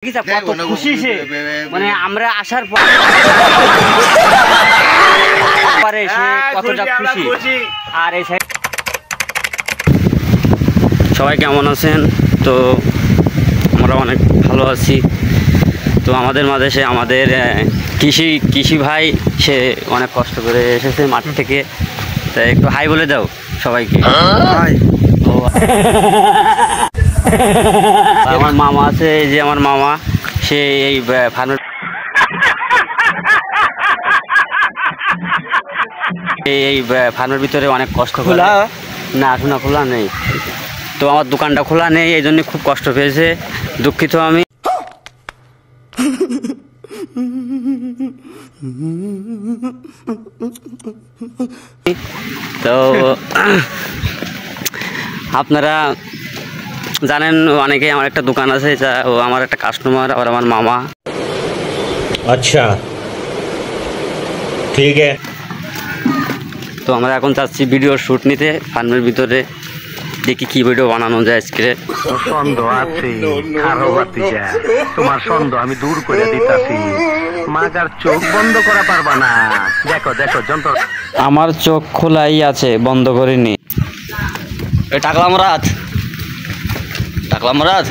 কত খুশি সে, মানে আমরা আসার পরে সে কতটা খুশি। আর এই সবাই কেমন আছেন? তো আমরা অনেক ভালো আছি। তো আমাদের মাঝে সে আমাদের কৃষি ভাই, সে অনেক কষ্ট করে এসেছে মাঠ থেকে। তাই একটু হাই বলে দাও সবাইকে। আমার মামা আছে, এই যে আমার মামা, সে এই ফার্মের ভিতরে অনেক কষ্ট করে। না এখনো খোলা নেই, তো আমার দোকানটা খোলা নেই, এই জন্য খুব কষ্ট পেয়েছে। দুঃখিত আমি। তো আপনারা জানেন অনেকে আমার একটা দোকান আছে, ও আমার একটা কাস্টমার, আর আমার মামা। আচ্ছা ঠিক আছে। তো আমরা এখন যাচ্ছি ভিডিও শুট নিতে ফার্মের ভিতরে। দেখি কি ভিডিও বানানো যায় আজকে। সন্দেহ আছে, তোমার সন্দেহ আমি দূর করে দিতাছি। মাগার চোখ বন্ধ করা পারবা না। দেখো দেখো যন্ত্র, আমার চোখ খোলাই আছে, বন্ধ করিনি। টাকলা মরাদ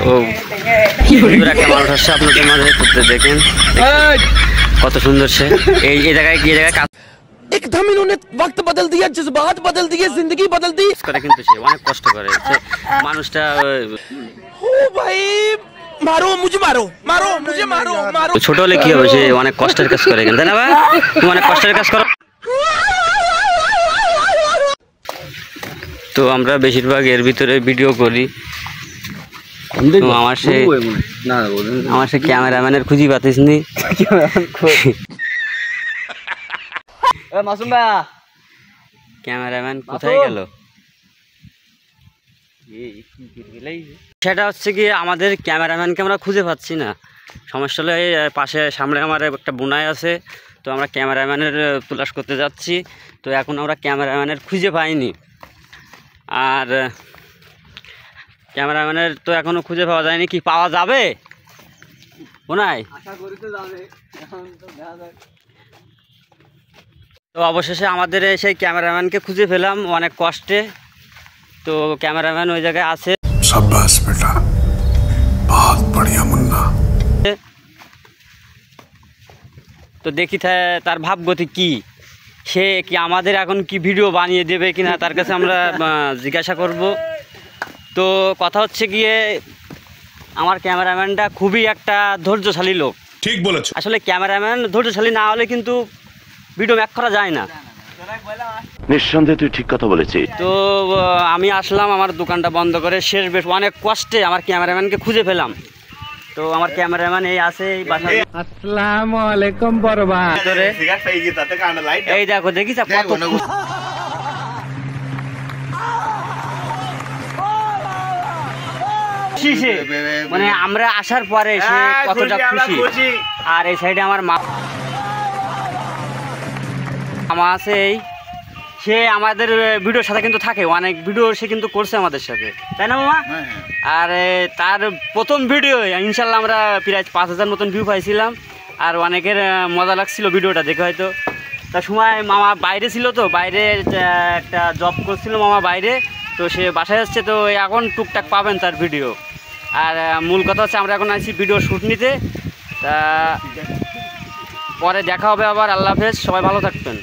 ও একটা মানুষ আসছে আপনাদের মাঝে, দেখেন কত সুন্দর সে। এই জায়গায় কাজ एकदम इन्होंने वक्त बदल दिया, जज्बात बदल दिए, जिंदगी बदल दी করে, কিন্তু সে অনেক কষ্ট করে। মানুষটা ओ भाई मारो मुझे, मारो मारो मुझे, मारो मारो। ছোট হলে কি হবে, সে অনেক কষ্টের কাজ করে, তাই না ভাই? তুমি অনেক কষ্টের কাজ করো। তো আমরা বেশিরভাগ এর ভিতরে ভিডিও করি। আমার সে ক্যামেরাম্যানের খুঁজি পাতিস নি। ক্যামেরাম্যান কোথায় গেল? সেটা হচ্ছে কি, আমাদের ক্যামেরাম্যানকে আমরা খুঁজে পাচ্ছি না। সমস্যা হলো এই পাশে সামনে আমার একটা বোনাই আছে, তো আমরা ক্যামেরাম্যানের তলাশ করতে যাচ্ছি। তো এখন আমরা ক্যামেরাম্যানের খুঁজে পাইনি। আর ক্যামেরাম্যানের তো এখনো খুঁজে পাওয়া যায়নি। কি পাওয়া যাবে বোনাই? তো অবশেষে আমাদের সেই ক্যামেরাম্যানকে খুঁজে পেলাম অনেক কষ্টে। তো ক্যামেরাম্যান ওই জায়গায় আছে। शाबाश बेटा, बहुत बढ़िया मुन्ना। তো দেখি তার ভাবগতি কি, সে কি আমাদের এখন কি ভিডিও বানিয়ে দেবে কিনা, তার কাছে আমরা জিজ্ঞাসা করব। তো কথা হচ্ছে গিয়ে, আমার ক্যামেরাম্যানটা খুবই একটা ধৈর্যশালী লোক। ठीक बोलेছো। আসলে ক্যামেরাম্যান ধৈর্যশালী না হলে কিন্তু ভিডিও ম্যাক করা যায় না। নিঃসন্দেহে তুই ঠিক কথা বলেছিস। তো আমি আসলাম আমার দোকানটা বন্ধ করে, শেষ বেশ অনেক কষ্টে আমার ক্যামেরাম্যানকে খুঁজে পেলাম। তো আমার ক্যামেরাম্যান এই আছে, এই বাসায়। अस्सलाम वालेकुम बरबा। এই দেখো, দেখিস কত খুশি সে, মানে আমরা আসার পরে সে কতটা খুশি। আর এই সাইডে আমার মামা আছে, এই সে আমাদের ভিডিওর সাথে কিন্তু থাকে, অনেক ভিডিও সে কিন্তু করছে আমাদের সাথে, তাই না মামা? আর তার প্রথম ভিডিও ইনশাল্লাহ আমরা প্রায় 5,000 মতন ভিউ পাইছিলাম। আর অনেকের মজা লাগছিল ভিডিওটা দেখে হয়তো। তার সময় মামা বাইরে ছিল, তো বাইরে একটা জব করছিল মামা বাইরে, তো সে বাসায় আসছে। তো এখন টুকটাক পাবেন তার ভিডিও। আর মূল কথা হচ্ছে, আমরা এখন আসছি ভিডিও শ্যুট নিতে। তা পরে দেখা হবে আবার। আল্লাহ হাফেজ, সবাই ভালো থাকবেন।